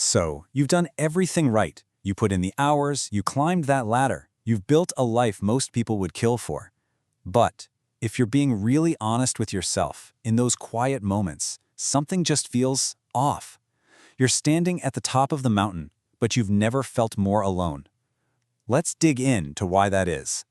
So, you've done everything right. You put in the hours, you climbed that ladder. You've built a life most people would kill for. But, if you're being really honest with yourself, in those quiet moments, something just feels off. You're standing at the top of the mountain, but you've never felt more alone. Let's dig into why that is.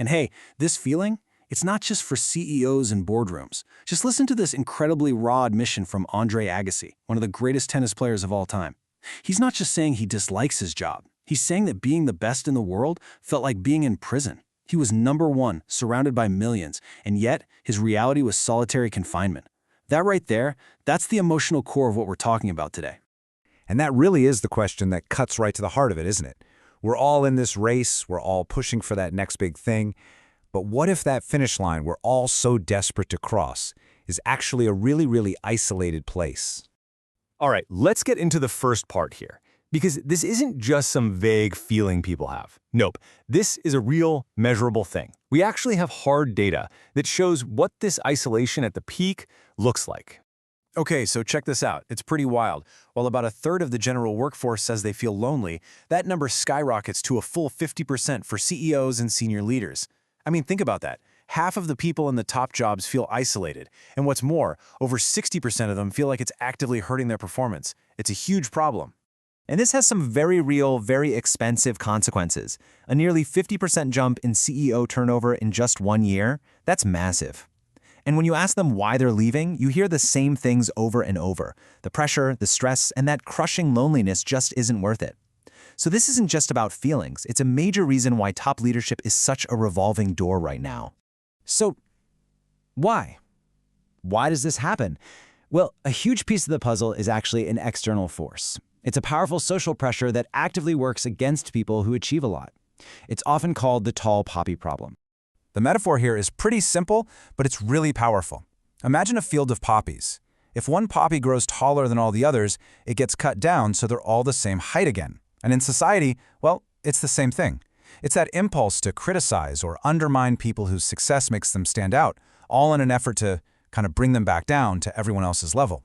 And hey, this feeling, it's not just for CEOs and boardrooms. Just listen to this incredibly raw admission from Andre Agassi, one of the greatest tennis players of all time. He's not just saying he dislikes his job. He's saying that being the best in the world felt like being in prison. He was number one, surrounded by millions, and yet his reality was solitary confinement. That right there, that's the emotional core of what we're talking about today. And that really is the question that cuts right to the heart of it, isn't it? We're all in this race, we're all pushing for that next big thing. But what if that finish line we're all so desperate to cross is actually a really, really isolated place? All right, let's get into the first part here, because this isn't just some vague feeling people have. Nope, this is a real, measurable thing. We actually have hard data that shows what this isolation at the peak looks like. Okay, so check this out. It's pretty wild. While about a third of the general workforce says they feel lonely, that number skyrockets to a full 50% for CEOs and senior leaders. I mean, think about that. Half of the people in the top jobs feel isolated. And what's more, over 60% of them feel like it's actively hurting their performance. It's a huge problem. And this has some very real, very expensive consequences. A nearly 50% jump in CEO turnover in just 1 year, that's massive. And when you ask them why they're leaving, you hear the same things over and over. The pressure, the stress, and that crushing loneliness just isn't worth it. So this isn't just about feelings. It's a major reason why top leadership is such a revolving door right now. So, why? Why does this happen? Well, a huge piece of the puzzle is actually an external force. It's a powerful social pressure that actively works against people who achieve a lot. It's often called the tall poppy problem. The metaphor here is pretty simple, but it's really powerful. Imagine a field of poppies. If one poppy grows taller than all the others, it gets cut down so they're all the same height again. And in society, well, it's the same thing. It's that impulse to criticize or undermine people whose success makes them stand out, all in an effort to kind of bring them back down to everyone else's level.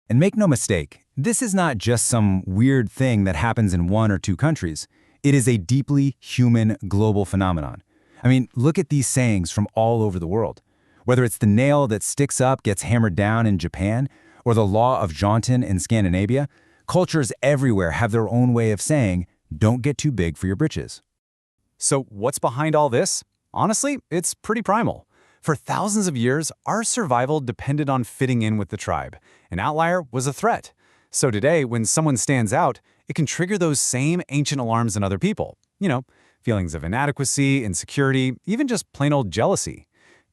And make no mistake, this is not just some weird thing that happens in 1 or 2 countries. It is a deeply human global phenomenon. I mean, look at these sayings from all over the world. Whether it's the nail that sticks up gets hammered down in Japan, or the law of Jaunton in Scandinavia, cultures everywhere have their own way of saying, don't get too big for your britches. So what's behind all this? Honestly, it's pretty primal. For thousands of years, our survival depended on fitting in with the tribe. An outlier was a threat. So today, when someone stands out, it can trigger those same ancient alarms in other people. You know, feelings of inadequacy, insecurity, even just plain old jealousy.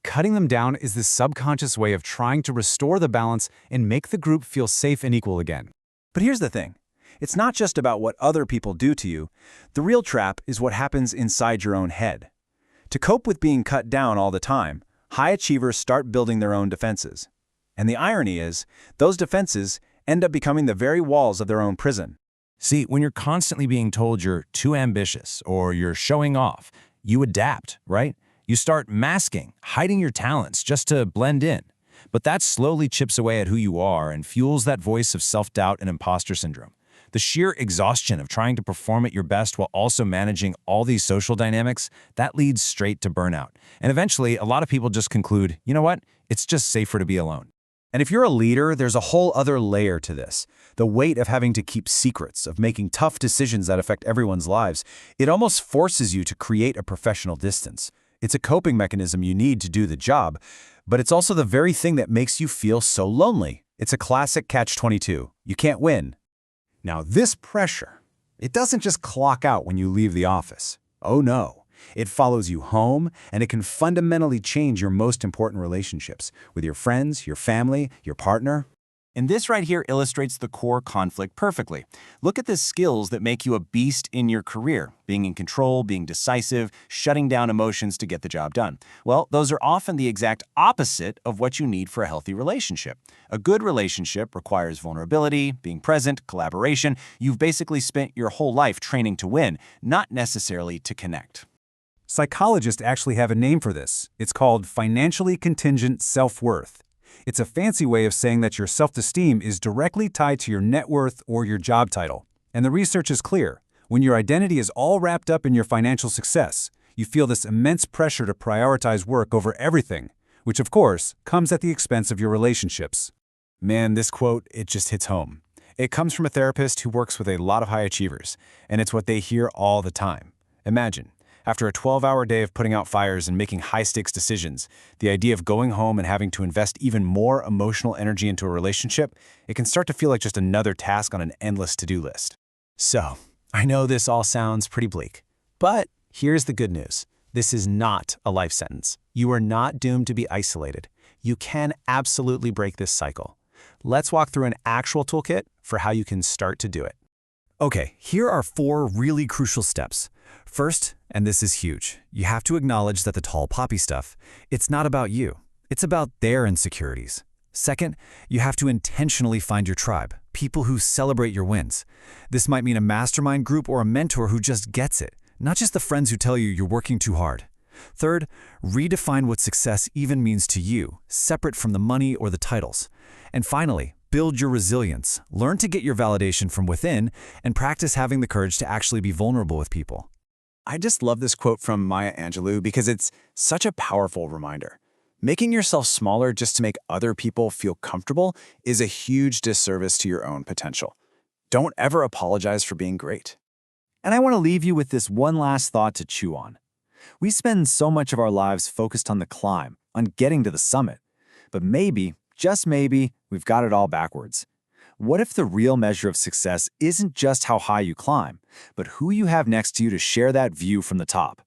Cutting them down is this subconscious way of trying to restore the balance and make the group feel safe and equal again. But here's the thing. It's not just about what other people do to you. The real trap is what happens inside your own head. To cope with being cut down all the time, high achievers start building their own defenses. And the irony is, those defenses end up becoming the very walls of their own prison. See, when you're constantly being told you're too ambitious or you're showing off, you adapt, right? You start masking, hiding your talents just to blend in. But that slowly chips away at who you are and fuels that voice of self-doubt and imposter syndrome. The sheer exhaustion of trying to perform at your best while also managing all these social dynamics, that leads straight to burnout. And eventually, a lot of people just conclude, you know what? It's just safer to be alone. And if you're a leader, there's a whole other layer to this. The weight of having to keep secrets, of making tough decisions that affect everyone's lives. It almost forces you to create a professional distance. It's a coping mechanism you need to do the job, but it's also the very thing that makes you feel so lonely. It's a classic catch-22. You can't win. Now, this pressure, it doesn't just clock out when you leave the office. Oh no, it follows you home, and it can fundamentally change your most important relationships with your friends, your family, your partner. And this right here illustrates the core conflict perfectly. Look at the skills that make you a beast in your career, being in control, being decisive, shutting down emotions to get the job done. Well, those are often the exact opposite of what you need for a healthy relationship. A good relationship requires vulnerability, being present, collaboration. You've basically spent your whole life training to win, not necessarily to connect. Psychologists actually have a name for this. It's called financially contingent self-worth. It's a fancy way of saying that your self-esteem is directly tied to your net worth or your job title. And the research is clear. When your identity is all wrapped up in your financial success, you feel this immense pressure to prioritize work over everything, which of course comes at the expense of your relationships. Man, this quote, it just hits home. It comes from a therapist who works with a lot of high achievers, and it's what they hear all the time. Imagine, after a 12-hour day of putting out fires and making high-stakes decisions, the idea of going home and having to invest even more emotional energy into a relationship, it can start to feel like just another task on an endless to-do list. So, I know this all sounds pretty bleak, but here's the good news. This is not a life sentence. You are not doomed to be isolated. You can absolutely break this cycle. Let's walk through an actual toolkit for how you can start to do it. Okay, here are 4 really crucial steps. First, and this is huge, you have to acknowledge that the tall poppy stuff, it's not about you. It's about their insecurities. Second, you have to intentionally find your tribe, people who celebrate your wins. This might mean a mastermind group or a mentor who just gets it, not just the friends who tell you you're working too hard. Third, redefine what success even means to you, separate from the money or the titles. And finally, build your resilience, learn to get your validation from within, and practice having the courage to actually be vulnerable with people. I just love this quote from Maya Angelou because it's such a powerful reminder. Making yourself smaller just to make other people feel comfortable is a huge disservice to your own potential. Don't ever apologize for being great. And I want to leave you with this one last thought to chew on. We spend so much of our lives focused on the climb, on getting to the summit. But maybe, just maybe, we've got it all backwards. What if the real measure of success isn't just how high you climb, but who you have next to you to share that view from the top?